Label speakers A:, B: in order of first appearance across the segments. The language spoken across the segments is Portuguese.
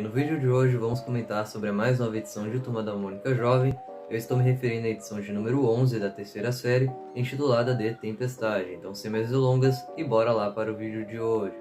A: no vídeo de hoje vamos comentar sobre a mais nova edição de Turma da Mônica Jovem. Eu estou me referindo à edição de número 11 da terceira série, intitulada de Tempestade. Então, sem mais delongas, e bora lá para o vídeo de hoje.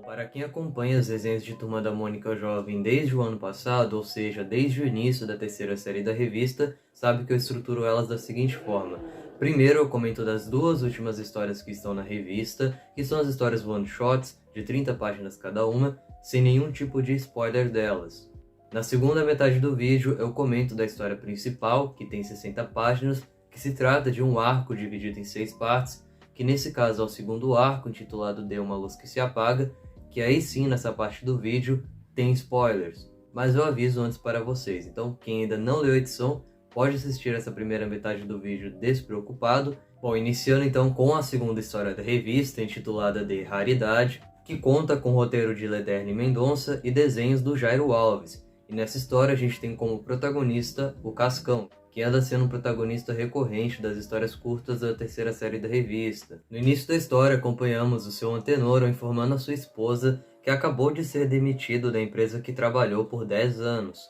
A: Para quem acompanha as desenhos de Turma da Mônica Jovem desde o ano passado, ou seja, desde o início da terceira série da revista, sabe que eu estruturo elas da seguinte forma. Primeiro eu comento das duas últimas histórias que estão na revista, que são as histórias one-shots, de 30 páginas cada uma, sem nenhum tipo de spoiler delas. Na segunda metade do vídeo eu comento da história principal, que tem 60 páginas, que se trata de um arco dividido em 6 partes, que nesse caso é o segundo arco, intitulado De Uma Luz que Se Apaga, que aí sim, nessa parte do vídeo, tem spoilers. Mas eu aviso antes para vocês, então quem ainda não leu a edição, pode assistir essa primeira metade do vídeo despreocupado. Bom, iniciando então com a segunda história da revista, intitulada de Raridade, que conta com o roteiro de Lederne Mendonça e desenhos do Jairo Alves. E nessa história a gente tem como protagonista o Cascão, que anda sendo um protagonista recorrente das histórias curtas da terceira série da revista. No início da história, acompanhamos o seu Antenor informando a sua esposa que acabou de ser demitido da empresa que trabalhou por 10 anos.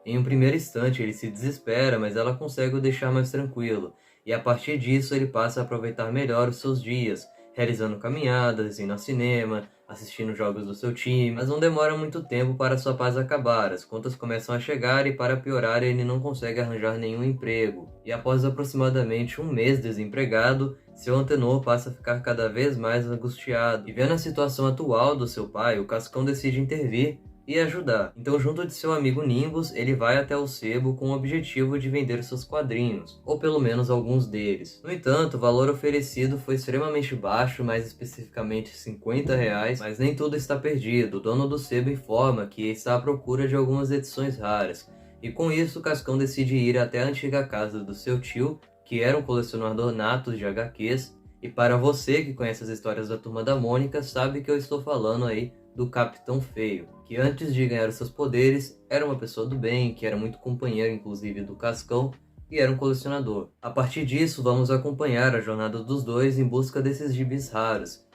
A: Em um primeiro instante, ele se desespera, mas ela consegue o deixar mais tranquilo, e a partir disso ele passa a aproveitar melhor os seus dias, realizando caminhadas, indo ao cinema, assistindo jogos do seu time, mas não demora muito tempo para sua paz acabar, as contas começam a chegar e para piorar ele não consegue arranjar nenhum emprego. E após aproximadamente um mês desempregado, seu Antenor passa a ficar cada vez mais angustiado. E vendo a situação atual do seu pai, o Cascão decide intervir e ajudar. Então, junto de seu amigo Nimbus, ele vai até o sebo com o objetivo de vender seus quadrinhos, ou pelo menos alguns deles. No entanto, o valor oferecido foi extremamente baixo, mais especificamente R$50, mas nem tudo está perdido. O dono do sebo informa que está à procura de algumas edições raras, e com isso o Cascão decide ir até a antiga casa do seu tio, que era um colecionador nato de HQs, e para você que conhece as histórias da Turma da Mônica, sabe que eu estou falando aí do Capitão Feio, que antes de ganhar os seus poderes, era uma pessoa do bem, que era muito companheiro inclusive do Cascão, e era um colecionador. A partir disso, vamos acompanhar a jornada dos dois em busca desses gibis raros.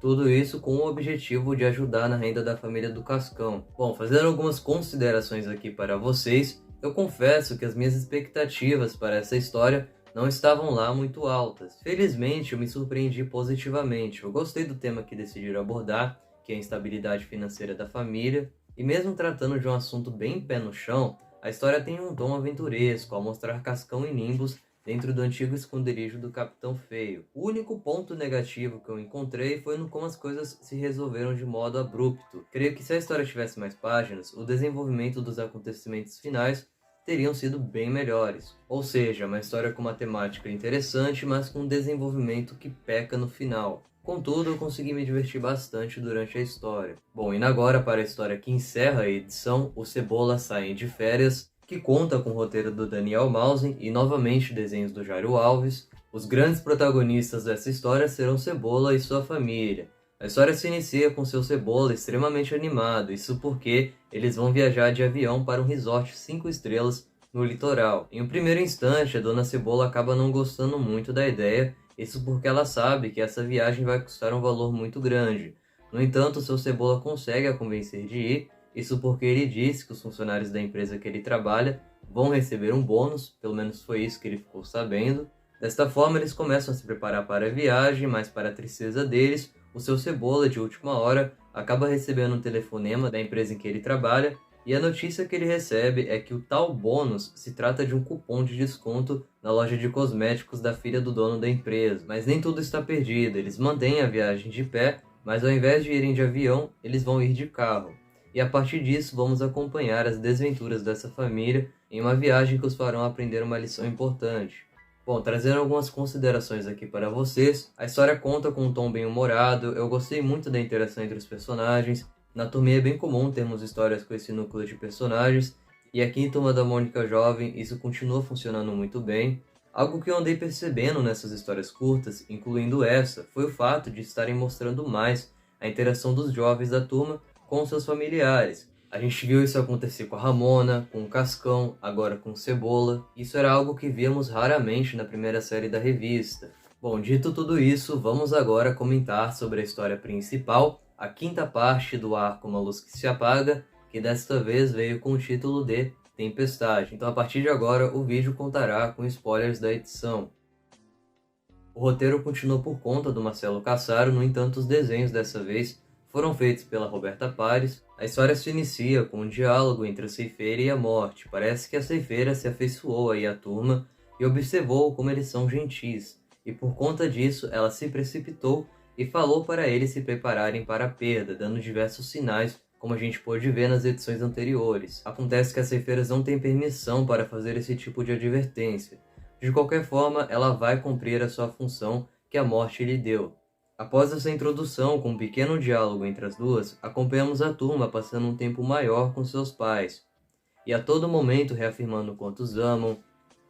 A: Tudo isso com o objetivo de ajudar na renda da família do Cascão. Bom, fazendo algumas considerações aqui para vocês, eu confesso que as minhas expectativas para essa história não estavam lá muito altas. Felizmente, eu me surpreendi positivamente. Eu gostei do tema que decidiram abordar, que é a instabilidade financeira da família, e mesmo tratando de um assunto bem pé no chão, a história tem um tom aventuresco ao mostrar Cascão e Nimbus dentro do antigo esconderijo do Capitão Feio. O único ponto negativo que eu encontrei foi no como as coisas se resolveram de modo abrupto. Creio que se a história tivesse mais páginas, o desenvolvimento dos acontecimentos finais teriam sido bem melhores. Ou seja, uma história com uma temática interessante, mas com um desenvolvimento que peca no final. Contudo, eu consegui me divertir bastante durante a história. Bom, indo agora para a história que encerra a edição, o Cebola Saem de Férias, que conta com o roteiro do Daniel Mausen e novamente desenhos do Jairo Alves. Os grandes protagonistas dessa história serão Cebola e sua família. A história se inicia com seu Cebola extremamente animado, isso porque eles vão viajar de avião para um resort 5 estrelas no litoral. Em um primeiro instante, a dona Cebola acaba não gostando muito da ideia, isso porque ela sabe que essa viagem vai custar um valor muito grande. No entanto, seu Cebola consegue a convencer de ir, isso porque ele diz que os funcionários da empresa que ele trabalha vão receber um bônus, pelo menos foi isso que ele ficou sabendo. Desta forma, eles começam a se preparar para a viagem, mas para a tristeza deles, o seu Cebola, de última hora, acaba recebendo um telefonema da empresa em que ele trabalha, e a notícia que ele recebe é que o tal bônus se trata de um cupom de desconto na loja de cosméticos da filha do dono da empresa. Mas nem tudo está perdido, eles mantêm a viagem de pé, mas ao invés de irem de avião, eles vão ir de carro. E a partir disso vamos acompanhar as desventuras dessa família em uma viagem que os farão aprender uma lição importante. Bom, trazendo algumas considerações aqui para vocês, a história conta com um tom bem humorado, eu gostei muito da interação entre os personagens. Na Turma é bem comum termos histórias com esse núcleo de personagens, e aqui em Turma da Mônica Jovem isso continua funcionando muito bem. Algo que eu andei percebendo nessas histórias curtas, incluindo essa, foi o fato de estarem mostrando mais a interação dos jovens da turma com seus familiares. A gente viu isso acontecer com a Ramona, com o Cascão, agora com o Cebola. Isso era algo que víamos raramente na primeira série da revista. Bom, dito tudo isso, vamos agora comentar sobre a história principal, a quinta parte do arco Uma Luz que se Apaga, que desta vez veio com o título de Tempestade. Então a partir de agora o vídeo contará com spoilers da edição. O roteiro continuou por conta do Marcelo Cassaro, no entanto os desenhos dessa vez foram feitos pela Roberta Pares. A história se inicia com um diálogo entre a ceifeira e a morte. Parece que a ceifeira se afeiçoou aí à turma e observou como eles são gentis, e por conta disso ela se precipitou e falou para eles se prepararem para a perda, dando diversos sinais, como a gente pôde ver nas edições anteriores. Acontece que as ceifeiras não têm permissão para fazer esse tipo de advertência. De qualquer forma, ela vai cumprir a sua função que a morte lhe deu. Após essa introdução, com um pequeno diálogo entre as duas, acompanhamos a turma passando um tempo maior com seus pais, e a todo momento reafirmando o quanto os amam,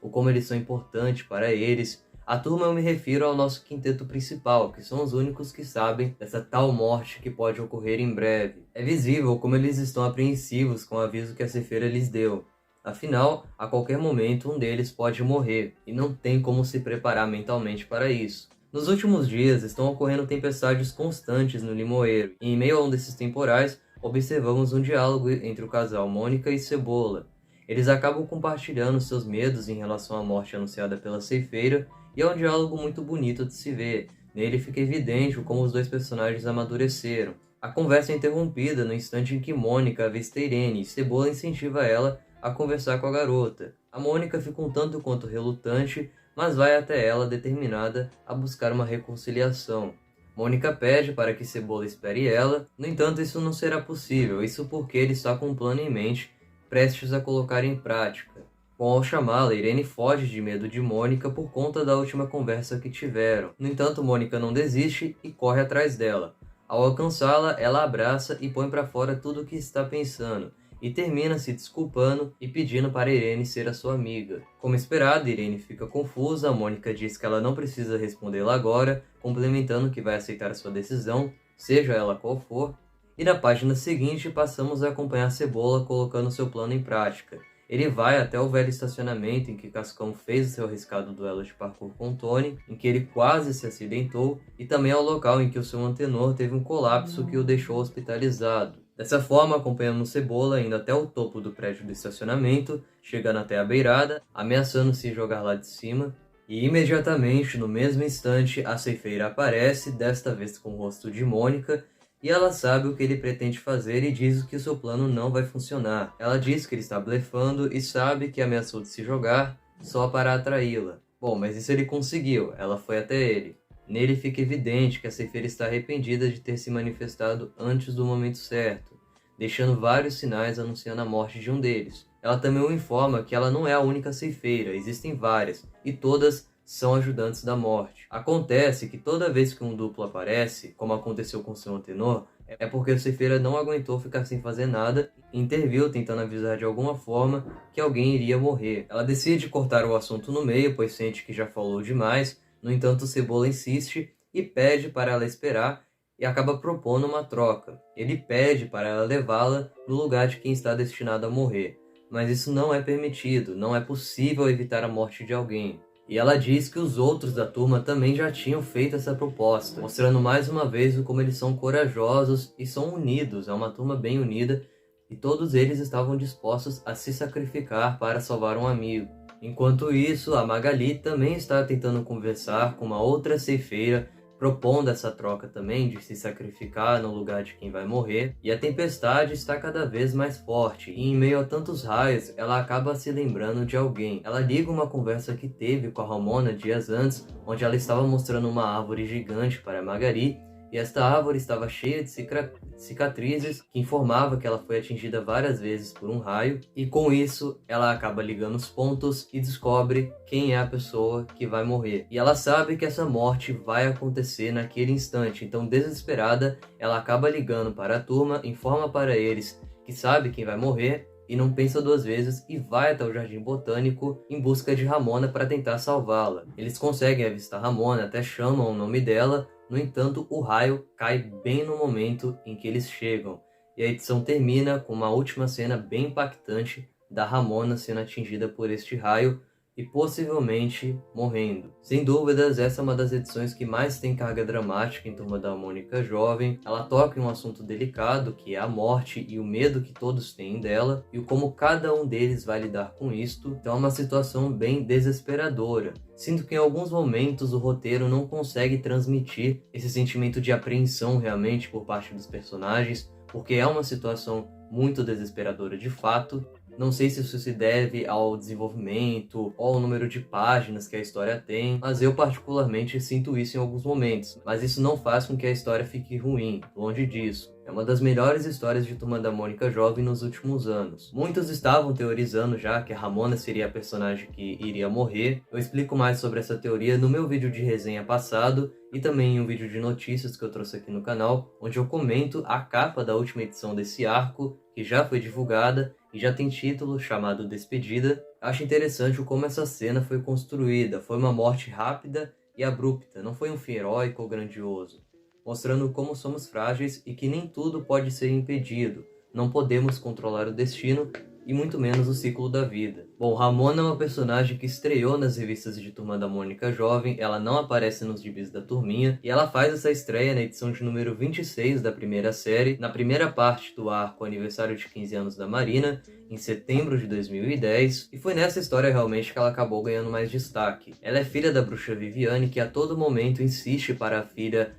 A: o como eles são importantes para eles. A turma eu me refiro ao nosso quinteto principal, que são os únicos que sabem dessa tal morte que pode ocorrer em breve. É visível como eles estão apreensivos com o aviso que a ceifeira lhes deu. Afinal, a qualquer momento um deles pode morrer, e não tem como se preparar mentalmente para isso. Nos últimos dias estão ocorrendo tempestades constantes no Limoeiro, e em meio a um desses temporais, observamos um diálogo entre o casal Mônica e Cebola. Eles acabam compartilhando seus medos em relação à morte anunciada pela ceifeira, e é um diálogo muito bonito de se ver. Nele fica evidente como os dois personagens amadureceram. A conversa é interrompida no instante em que Mônica avista Irene, e Cebola incentiva ela a conversar com a garota. A Mônica fica um tanto quanto relutante, mas vai até ela determinada a buscar uma reconciliação. Mônica pede para que Cebola espere ela, no entanto isso não será possível, isso porque ele está com um plano em mente, prestes a colocar em prática. Bom, ao chamá-la, Irene foge de medo de Mônica por conta da última conversa que tiveram. No entanto, Mônica não desiste e corre atrás dela. Ao alcançá-la, ela abraça e põe para fora tudo o que está pensando, e termina se desculpando e pedindo para Irene ser a sua amiga. Como esperado, Irene fica confusa, Mônica diz que ela não precisa respondê-la agora, complementando que vai aceitar a sua decisão, seja ela qual for. E na página seguinte passamos a acompanhar Cebola colocando seu plano em prática. Ele vai até o velho estacionamento em que Cascão fez o seu arriscado duelo de parkour com Tony, em que ele quase se acidentou, e também ao local em que o seu antenor teve um colapso que o deixou hospitalizado. Dessa forma, acompanhamos Cebola indo até o topo do prédio do estacionamento, chegando até a beirada, ameaçando se jogar lá de cima, e imediatamente, no mesmo instante, a ceifeira aparece, desta vez com o rosto de Mônica, e ela sabe o que ele pretende fazer e diz que o seu plano não vai funcionar. Ela diz que ele está blefando e sabe que ameaçou de se jogar só para atraí-la. Bom, mas isso ele conseguiu, ela foi até ele. Nele fica evidente que a ceifeira está arrependida de ter se manifestado antes do momento certo, deixando vários sinais anunciando a morte de um deles. Ela também o informa que ela não é a única ceifeira, existem várias, e todas são ajudantes da morte. Acontece que toda vez que um duplo aparece, como aconteceu com seu antenor, é porque a ceifeira não aguentou ficar sem fazer nada e interviu tentando avisar de alguma forma que alguém iria morrer. Ela decide cortar o assunto no meio, pois sente que já falou demais. No entanto, Cebola insiste e pede para ela esperar e acaba propondo uma troca. Ele pede para ela levá-la no lugar de quem está destinado a morrer, mas isso não é permitido, não é possível evitar a morte de alguém. E ela diz que os outros da turma também já tinham feito essa proposta, mostrando mais uma vez como eles são corajosos e são unidos, é uma turma bem unida, e todos eles estavam dispostos a se sacrificar para salvar um amigo. Enquanto isso, a Magali também está tentando conversar com uma outra ceifeira, propondo essa troca também de se sacrificar no lugar de quem vai morrer, e a tempestade está cada vez mais forte, e em meio a tantos raios, ela acaba se lembrando de alguém. Ela liga uma conversa que teve com a Ramona dias antes, onde ela estava mostrando uma árvore gigante para a Magali, e esta árvore estava cheia de cicatrizes, que informava que ela foi atingida várias vezes por um raio, e com isso ela acaba ligando os pontos e descobre quem é a pessoa que vai morrer. E ela sabe que essa morte vai acontecer naquele instante, então desesperada, ela acaba ligando para a turma, informa para eles que sabe quem vai morrer, e não pensa duas vezes e vai até o Jardim Botânico em busca de Ramona para tentar salvá-la. Eles conseguem avistar Ramona, até chamam o nome dela. No entanto, o raio cai bem no momento em que eles chegam, E a edição termina com uma última cena bem impactante da Ramona sendo atingida por este raio e possivelmente morrendo. Sem dúvidas, essa é uma das edições que mais tem carga dramática em Turma da Mônica Jovem. Ela toca em um assunto delicado, que é a morte e o medo que todos têm dela, e o como cada um deles vai lidar com isto. Então é uma situação bem desesperadora. Sinto que em alguns momentos o roteiro não consegue transmitir esse sentimento de apreensão realmente por parte dos personagens, porque é uma situação muito desesperadora de fato. Não sei se isso se deve ao desenvolvimento ou ao número de páginas que a história tem, mas eu particularmente sinto isso em alguns momentos. Mas isso não faz com que a história fique ruim, longe disso. É uma das melhores histórias de Turma da Mônica Jovem nos últimos anos. Muitos estavam teorizando já que a Ramona seria a personagem que iria morrer. Eu explico mais sobre essa teoria no meu vídeo de resenha passado e também em um vídeo de notícias que eu trouxe aqui no canal, onde eu comento a capa da última edição desse arco, que já foi divulgada e já tem título chamado Despedida. Acho interessante o como essa cena foi construída. Foi uma morte rápida e abrupta, não foi um fim heróico ou grandioso, mostrando como somos frágeis e que nem tudo pode ser impedido. Não podemos controlar o destino e muito menos o ciclo da vida. Bom, Ramona é uma personagem que estreou nas revistas de Turma da Mônica Jovem, ela não aparece nos gibis da turminha, e ela faz essa estreia na edição de número 26 da primeira série, na primeira parte do arco Aniversário de 15 anos da Marina, em setembro de 2010, e foi nessa história realmente que ela acabou ganhando mais destaque. Ela é filha da bruxa Viviane, que a todo momento insiste para a filha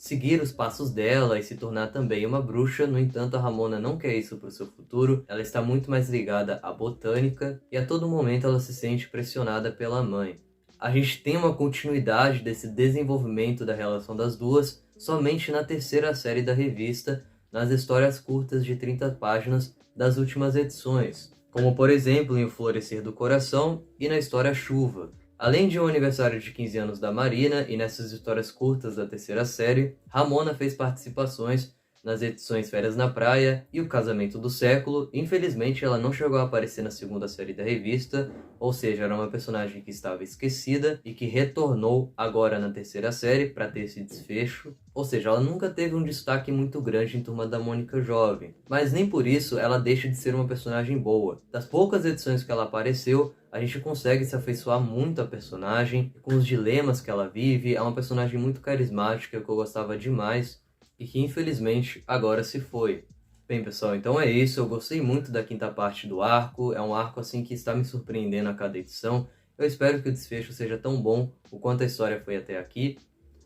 A: seguir os passos dela e se tornar também uma bruxa. No entanto, a Ramona não quer isso para o seu futuro. Ela está muito mais ligada à botânica e a todo momento ela se sente pressionada pela mãe. A gente tem uma continuidade desse desenvolvimento da relação das duas somente na terceira série da revista, nas histórias curtas de 30 páginas das últimas edições, como por exemplo em O Florescer do Coração e na história Chuva. Além de um aniversário de 15 anos da Marina e nessas histórias curtas da terceira série, Ramona fez participações nas edições Férias na Praia e O Casamento do Século. Infelizmente, ela não chegou a aparecer na segunda série da revista, ou seja, era uma personagem que estava esquecida e que retornou agora na terceira série para ter esse desfecho. Ou seja, ela nunca teve um destaque muito grande em Turma da Mônica Jovem, mas nem por isso ela deixa de ser uma personagem boa. Das poucas edições que ela apareceu, a gente consegue se afeiçoar muito à personagem, com os dilemas que ela vive. É uma personagem muito carismática que eu gostava demais e que infelizmente agora se foi. Bem pessoal, então é isso, eu gostei muito da quinta parte do arco, é um arco assim que está me surpreendendo a cada edição. Eu espero que o desfecho seja tão bom o quanto a história foi até aqui.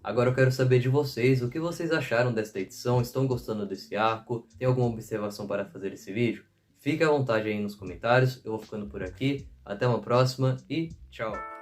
A: Agora eu quero saber de vocês, o que vocês acharam desta edição, estão gostando desse arco, tem alguma observação para fazer esse vídeo? Fique à vontade aí nos comentários, eu vou ficando por aqui, até uma próxima e tchau!